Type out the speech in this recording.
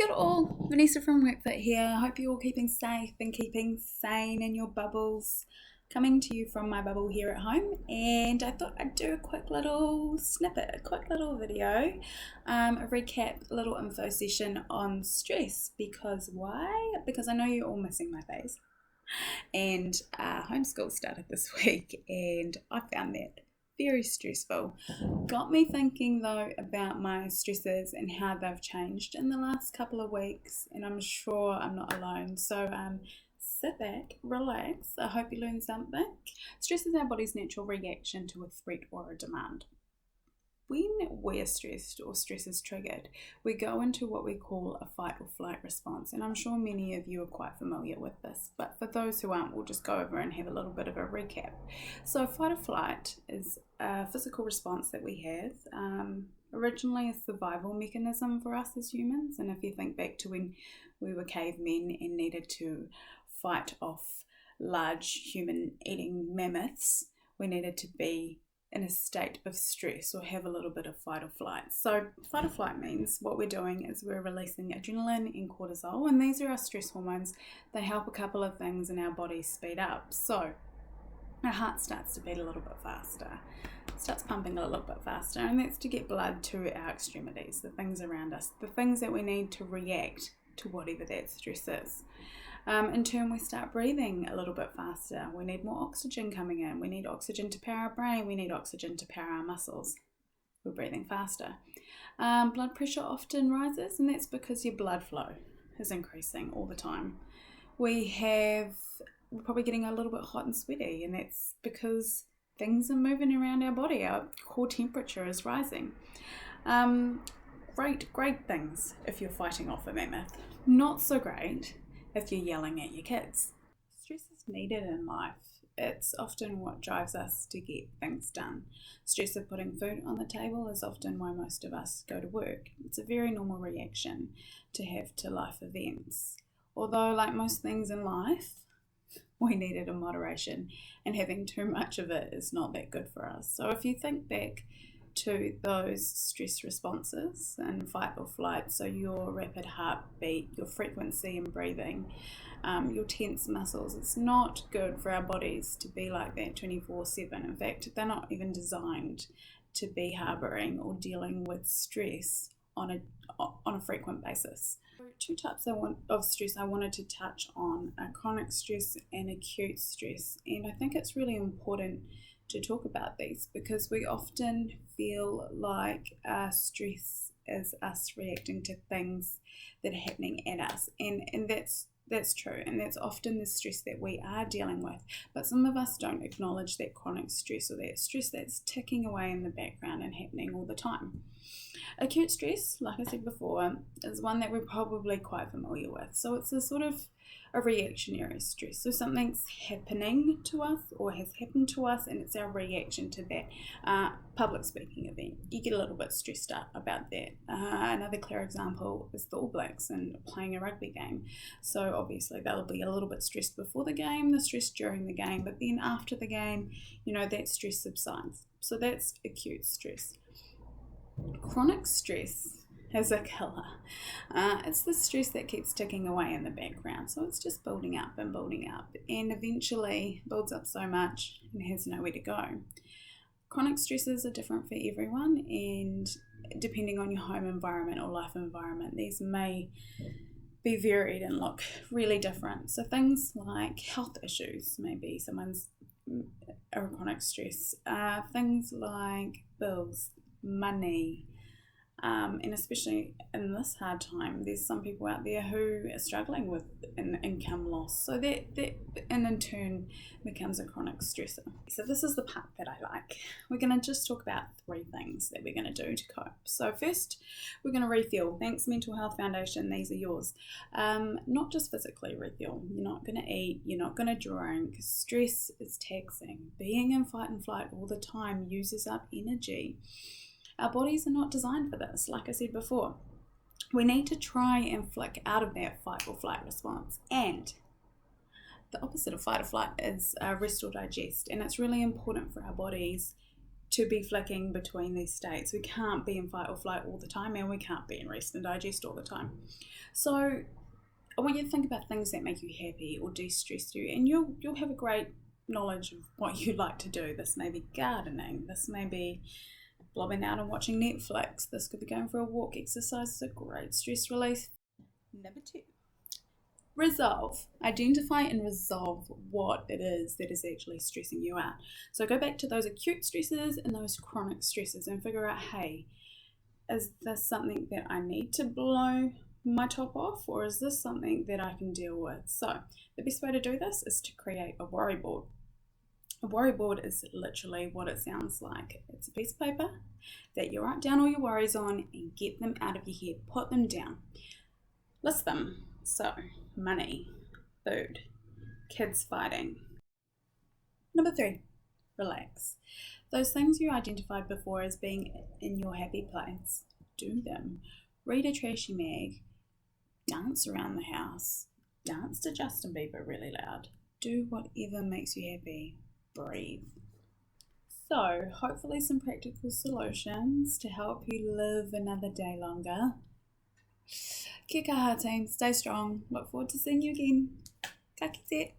Kia ora all, Vanessa from WorkFit here. Hope you're all keeping safe and keeping sane in your bubbles. Coming to you from my bubble here at home, and I thought I'd do a quick little snippet, a quick little video, a recap, a little info session on stress. Because why? Because I know you're all missing my face, and homeschool started this week, and I found that very stressful. Got me thinking though about my stresses and how they've changed in the last couple of weeks, and I'm sure I'm not alone. So sit back, relax. I hope you learned something. Stress is our body's natural reaction to a threat or a demand. When we're stressed or stress is triggered, we go into what we call a fight or flight response, and I'm sure many of you are quite familiar with this, but for those who aren't, we'll just go over and have a little bit of a recap. So fight or flight is a physical response that we have, originally a survival mechanism for us as humans, and if you think back to when we were cavemen and needed to fight off large human eating mammoths, we needed to be in a state of stress or have a little bit of fight or flight. So fight or flight means what we're doing is we're releasing adrenaline and cortisol, and these are our stress hormones. They help a couple of things in our bodies speed up. So our heart starts to beat a little bit faster, starts pumping a little bit faster, and that's to get blood to our extremities, the things around us, the things that we need to react to whatever that stress is. In turn, we start breathing a little bit faster. We need more oxygen coming in. We need oxygen to power our brain. We need oxygen to power our muscles. We're breathing faster. Blood pressure often rises, and that's because your blood flow is increasing all the time. We're probably getting a little bit hot and sweaty, and that's because things are moving around our body. Our core temperature is rising. Great things if you're fighting off a mammoth. Not so great if you're yelling at your kids. Stress is needed in life. It's often what drives us to get things done. Stress of putting food on the table is often why most of us go to work. It's a very normal reaction to have to life events. Although, like most things in life, we need it in moderation, and having too much of it is not that good for us. So if you think back to those stress responses and fight or flight, so your rapid heartbeat, your frequency in breathing, your tense muscles, it's not good for our bodies to be like that 24/7. In fact, they're not even designed to be harboring or dealing with stress on a frequent basis. Two types of stress I wanted to touch on are chronic stress and acute stress, and I think it's really important to talk about these because we often feel like stress is us reacting to things that are happening at us, and that's true, and that's often the stress that we are dealing with, but some of us don't acknowledge that chronic stress or that stress that's ticking away in the background and happening all the time. Acute stress, like I said before, is one that we're probably quite familiar with. So it's a sort of a reactionary stress. So something's happening to us or has happened to us, and it's our reaction to that. Public speaking event, you get a little bit stressed out about that. Another clear example is the All Blacks and playing a rugby game. So obviously they'll be a little bit stressed before the game, the stress during the game, but then after the game, that stress subsides. So that's acute stress. Chronic stress is a killer. It's the stress that keeps ticking away in the background, so it's just building up and eventually builds up so much and has nowhere to go. Chronic stresses are different for everyone, and depending on your home environment or life environment, these may be varied and look really different. So things like health issues, maybe someone's a chronic stress, things like bills, money, and especially in this hard time, there's some people out there who are struggling with an income loss, so that and in turn becomes a chronic stressor. So this is the part that I like. We're going to just talk about 3 things that we're going to do to cope. So first, we're going to refuel. Thanks Mental Health Foundation, these are yours. Not just physically refuel. You're not going to eat, you're not going to drink. Stress is taxing. Being in fight and flight all the time uses up energy. Our bodies are not designed for this, like I said before. We need to try and flick out of that fight or flight response. And the opposite of fight or flight is rest or digest. And it's really important for our bodies to be flicking between these states. We can't be in fight or flight all the time, and we can't be in rest and digest all the time. So I want you to think about things that make you happy or de-stress you, and you'll have a great knowledge of what you like to do. This may be gardening, this may be blobbing out and watching Netflix, this could be going for a walk. Exercise is a great stress relief. Number 2, resolve. Identify and resolve what it is that is actually stressing you out. So go back to those acute stresses and those chronic stresses and figure out, hey, is this something that I need to blow my top off, or is this something that I can deal with? So the best way to do this is to create a worry board. A worry board is literally what it sounds like. It's a piece of paper that you write down all your worries on and get them out of your head. Put them down. List them. So, money, food, kids fighting. Number 3, relax. Those things you identified before as being in your happy place, do them. Read a trashy mag, dance around the house, dance to Justin Bieber really loud. Do whatever makes you happy. Breathe. So, hopefully some practical solutions to help you live another day longer. Kia kaha team, stay strong. Look forward to seeing you again. Ka kite.